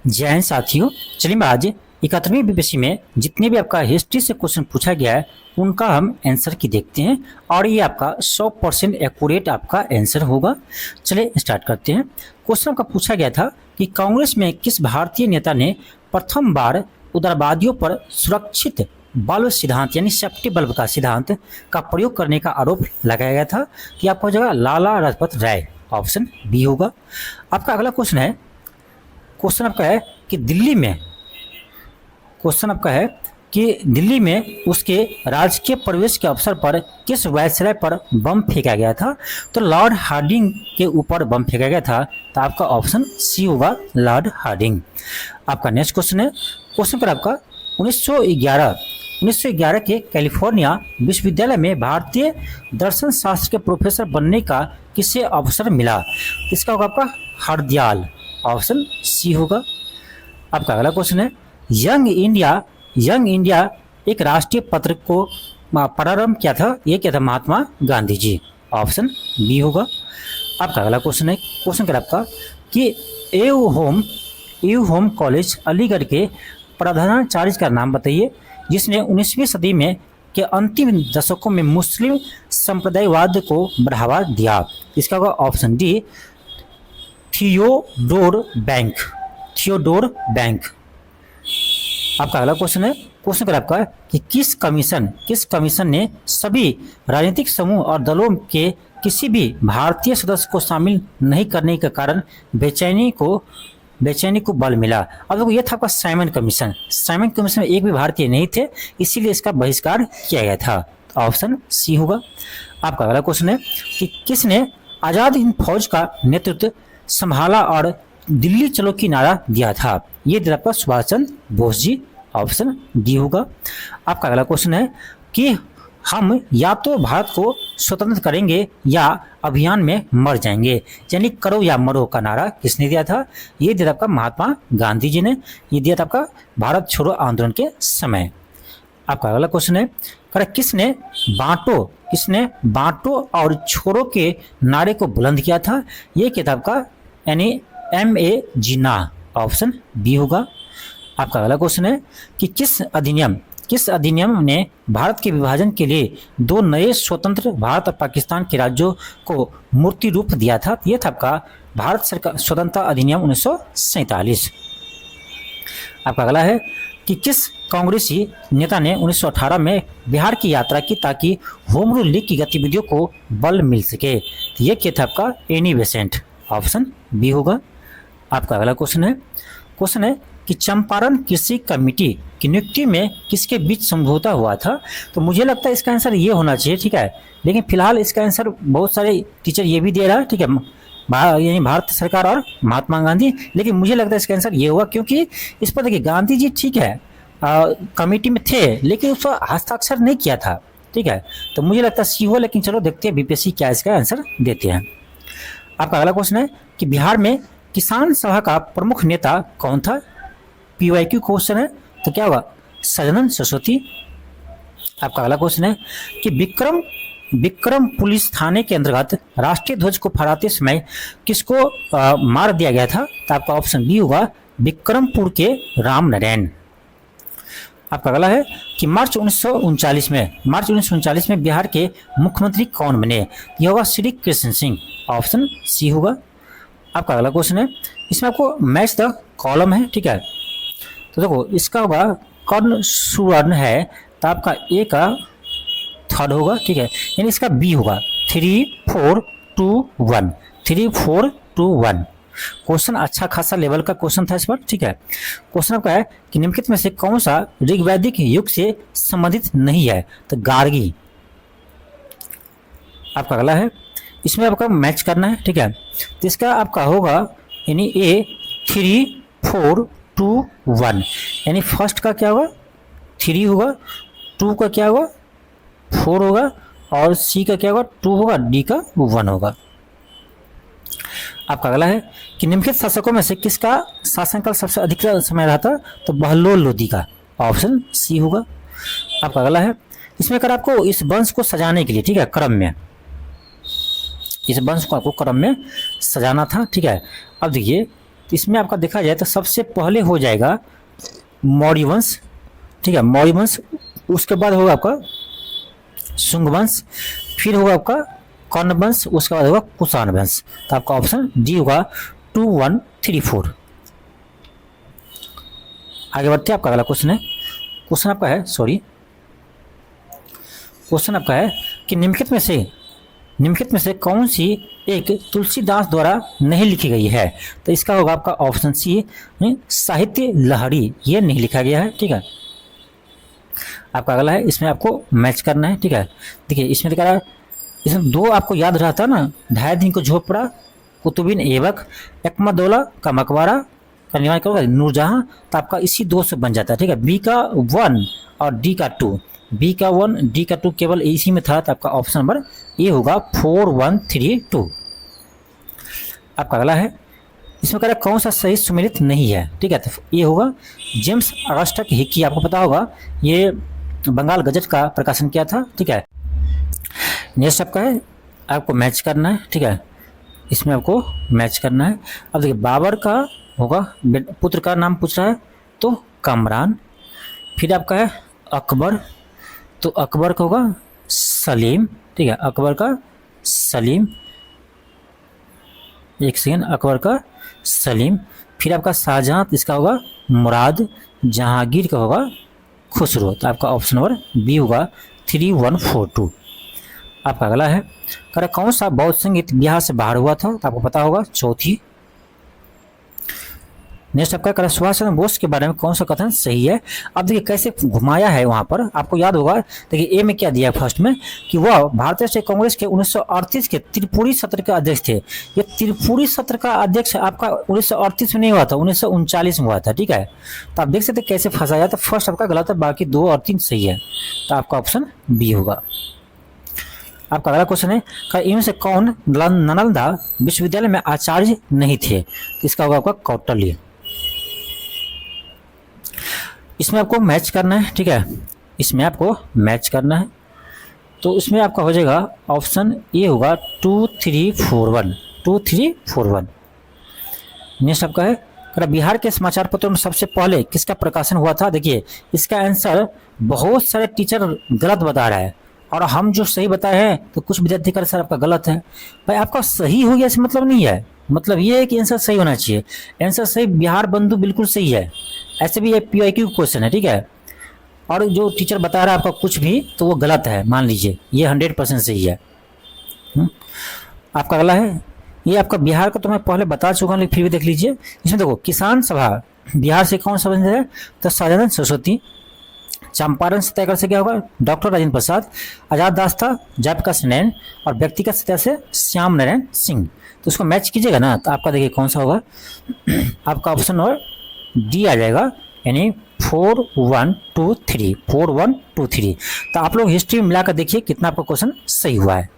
जय हिंद साथियों। चलिए मैं आज 71वीं बीपीएससी में जितने भी आपका हिस्ट्री से क्वेश्चन पूछा गया है उनका हम आंसर की देखते हैं और ये आपका 100% एक्यूरेट आपका आंसर होगा। चलिए स्टार्ट करते हैं। क्वेश्चन आपका पूछा गया था कि कांग्रेस में किस भारतीय नेता ने प्रथम बार उदारवादियों पर सुरक्षित बल्ब सिद्धांत यानी सेफ्टी बल्ब का सिद्धांत का प्रयोग करने का आरोप लगाया गया था। कि आपका हो जाएगा लाला लाजपत राय, ऑप्शन बी होगा। आपका अगला क्वेश्चन है, क्वेश्चन आपका है कि दिल्ली में उसके राजकीय प्रवेश के अवसर पर किस वायसराय पर बम फेंका गया था। तो लॉर्ड हार्डिंग के ऊपर बम फेंका गया था। तो आपका ऑप्शन सी होगा, लॉर्ड हार्डिंग। आपका नेक्स्ट क्वेश्चन है, क्वेश्चन पर आपका 1911 के कैलिफोर्निया विश्वविद्यालय में भारतीय दर्शन शास्त्र के प्रोफेसर बनने का किसे अवसर मिला। इसका होगा आपका हरदयाल, ऑप्शन सी होगा। आपका अगला क्वेश्चन है, यंग इंडिया एक राष्ट्रीय पत्र को प्रारंभ किया था, ये क्या था, महात्मा गांधी जी, ऑप्शन बी होगा। आपका अगला क्वेश्चन है, क्वेश्चन कर आपका कि एयू होम कॉलेज अलीगढ़ के प्रधानाचार्य का नाम बताइए जिसने 19वीं सदी में के अंतिम दशकों में मुस्लिम संप्रदायवाद को बढ़ावा दिया। इसका होगा ऑप्शन डी, थियोडोर बैंक। आपका अगला क्वेश्चन है, क्वेश्चन कर आपका कि किस कमीशन ने सभी राजनीतिक समूह और दलों के किसी भी भारतीय सदस्य को शामिल नहीं करने के कारण बेचैनी को बल मिला। अब देखो ये था आपका साइमन कमीशन में एक भी भारतीय नहीं थे, इसीलिए इसका बहिष्कार किया गया था। ऑप्शन सी होगा। आपका अगला क्वेश्चन है कि किसने आजाद हिंद फौज का नेतृत्व संभाला और दिल्ली चलो की नारा दिया था। ये दिया आपका सुभाष चंद्र बोस जी, ऑप्शन डी होगा। आपका अगला क्वेश्चन है कि हम या तो भारत को स्वतंत्र करेंगे या अभियान में मर जाएंगे, यानी करो या मरो का नारा किसने दिया था। ये दिया आपका महात्मा गांधी जी ने, ये दिया था आपका भारत छोड़ो आंदोलन के समय। आपका अगला क्वेश्चन है, किसने बांटो और छोड़ो के नारे को बुलंद किया था। ये किताब का यानी M.A. जिन्ना, ऑप्शन बी होगा। आपका अगला क्वेश्चन है कि किस अधिनियम ने भारत के विभाजन के लिए दो नए स्वतंत्र भारत और पाकिस्तान के राज्यों को मूर्ति रूप दिया था। यह था आपका भारत सरकार स्वतंत्रता अधिनियम 1947। आपका अगला है कि किस कांग्रेसी नेता ने 1918 में बिहार की यात्रा की ताकि होम रूल लीग की गतिविधियों को बल मिल सके। यह क्या था आपका एनी बेसेंट, ऑप्शन बी होगा। आपका अगला क्वेश्चन है कि चंपारण कृषि कमेटी की नियुक्ति में किसके बीच समझौता हुआ था। तो मुझे लगता है इसका आंसर ये होना चाहिए, ठीक है, लेकिन फिलहाल इसका आंसर बहुत सारे टीचर ये भी दे रहा है, ठीक है, यानी भारत सरकार और महात्मा गांधी, लेकिन मुझे लगता है इसका आंसर ये हुआ क्योंकि इस पर देखिए गांधी जी ठीक है कमेटी में थे लेकिन उसका हस्ताक्षर नहीं किया था, ठीक है, तो मुझे लगता है सी हो, लेकिन चलो देखते हैं बीपीएससी क्या इसका आंसर देते हैं। आपका अगला क्वेश्चन है कि बिहार में किसान सभा का प्रमुख नेता कौन था। PYQ क्वेश्चन है, तो क्या होगा, सदानंद सरस्वती। आपका अगला क्वेश्चन है कि विक्रम पुलिस थाने के अंतर्गत राष्ट्रीय ध्वज को फहराते समय किसको मार दिया गया था। तो आपका ऑप्शन बी होगा, विक्रमपुर के राम नारायण। आपका अगला है कि मार्च 1939 में बिहार के मुख्यमंत्री कौन बने। यह होगा श्री कृष्ण सिंह, ऑप्शन सी होगा। आपका अगला क्वेश्चन है, इसमें आपको मैच द कॉलम है, ठीक है, तो देखो इसका होगा कर्ण सुवर्ण है, तो आपका ए का थर्ड होगा, ठीक है, यानी इसका बी होगा 3421। क्वेश्चन अच्छा खासा लेवल का क्वेश्चन था इस पर, ठीक है। क्वेश्चन आपका है कि निम्नलिखित में से कौन सा ऋग्वैदिक युग से संबंधित नहीं है। तो गार्गी। आपका अगला है, इसमें आपका मैच करना है, ठीक है, तो इसका आपका होगा यानी ए 3421, यानी फर्स्ट का क्या होगा 3 होगा, 2 का क्या होगा 4 होगा और सी का क्या होगा 2 होगा, डी का 1 होगा। आपका अगला है कि निम्नलिखित शासकों में से किसका शासनकाल सबसे अधिक समय रहा था। तो बहलोल लोदी का, ऑप्शन सी होगा। आपका अगला है, इसमें अगर आपको इस वंश को सजाने के लिए, ठीक है, क्रम में इस वंश को आपको क्रम में सजाना था, ठीक है। अब देखिए तो इसमें आपका देखा जाए तो सबसे पहले हो जाएगा मौर्य वंश, ठीक है, मौर्य वंश, उसके बाद होगा आपका शुंग वंश, फिर होगा आपका कर्ण वंश, उसके बाद होगा कुषाण वंश। तो आपका ऑप्शन डी होगा 2134। आगे बढ़ते हैं, आपका अगला क्वेश्चन है, क्वेश्चन आपका है क्वेश्चन आपका है कि निम्नलिखित में से कौन सी एक तुलसीदास द्वारा नहीं लिखी गई है। तो इसका होगा आपका ऑप्शन सी, साहित्य लहरी, ये नहीं लिखा गया है, ठीक है। आपका अगला है, इसमें आपको मैच करना है, ठीक है। देखिए इसमें दिखा रहा है, इसमें दो आपको याद रहता है ना, ढाई दिन को झोपड़ा, कुतुबिन ऐबक, एकमादौला का मकबरा का निर्माण करोगे नूरजहां। तो आपका इसी दो से बन जाता है, ठीक है। बी का 1 और डी का 2, बी का 1 डी का 2 केवल इसी में था। तो आपका ऑप्शन नंबर ए होगा 4132। आपका अगला है, इसमें कह रहा है कौन सा सही सुमेलित नहीं है, ठीक है। तो ये होगा जेम्स अगस्टस हिक्की, आपको पता होगा ये बंगाल गजट का प्रकाशन किया था, ठीक है। नेक्स्ट आपका है, आपको मैच करना है, ठीक है, इसमें आपको मैच करना है। अब देखिए बाबर का होगा, पुत्र का नाम पूछ रहा है तो कामरान, फिर आपका है अकबर, तो अकबर का होगा सलीम, ठीक है, अकबर का सलीम, एक सेकेंड, अकबर का सलीम, फिर आपका शाहजहां, इसका होगा मुराद, जहांगीर का होगा खुसरो। तो आपका ऑप्शन नंबर बी होगा 3142। आपका अगला है, कह रहा कौन सा बौद्ध संगीत बिहार से बाहर हुआ था। तो आपको पता होगा चौथी। नेक्स्ट आपका कह रहा सुभाष चंद्र बोस के बारे में कौन सा कथन सही है। अब देखिए कैसे घुमाया है वहां पर, आपको याद होगा। देखिए ए में क्या दिया है फर्स्ट में कि वह भारतीय राष्ट्रीय कांग्रेस के 1938 के त्रिपुरी सत्र के अध्यक्ष थे। ये त्रिपुरी सत्र का अध्यक्ष आपका 1938 में नहीं हुआ था, 1939 में हुआ था, ठीक है। तो आप देख सकते कैसे फंसाया, तो फर्स्ट आपका गलत है, बाकी 2 और 3 सही है। तो आपका ऑप्शन बी होगा। आपका अगला क्वेश्चन है, इनमें से कौन नालंदा विश्वविद्यालय में आचार्य नहीं थे। तो इसका होगा आपका कौटिल्य। इसमें आपको मैच करना है, ठीक है, इसमें आपको मैच करना है। तो इसमें आपका हो जाएगा ऑप्शन ए होगा 2341। नेक्स्ट आपका है, बिहार के समाचार पत्रों में सबसे पहले किसका प्रकाशन हुआ था। देखिए इसका आंसर बहुत सारे टीचर गलत बता रहा है और हम जो सही बताए हैं तो कुछ विद्यार्थी कर सर आपका गलत है। भाई आपका सही हो गया इसका मतलब नहीं है, मतलब ये है कि आंसर सही होना चाहिए। आंसर सही बिहार बंधु बिल्कुल सही है, ऐसे भी ये PYQ क्वेश्चन है, ठीक है। और जो टीचर बता रहा है आपका कुछ भी तो वो गलत है, मान लीजिए ये 100% सही है। आपका अगला है, ये आपका बिहार का तो मैं पहले बता चुका हूँ, लेकिन फिर भी देख लीजिए। इसमें देखो किसान सभा बिहार से कौन सा बन है, तो सदानंद सरस्वती। चंपारण सत्याग्रह से क्या होगा, डॉक्टर राजेंद्र प्रसाद। आजाद दास था जयप्रकाश नारायण, और व्यक्तिगत सत्याग्रह से श्याम नारायण सिंह। तो उसको मैच कीजिएगा ना, तो आपका देखिए कौन सा होगा, आपका ऑप्शन नंबर डी आ जाएगा, यानी 4123। तो आप लोग हिस्ट्री में मिलाकर देखिए कितना आपका क्वेश्चन सही हुआ है।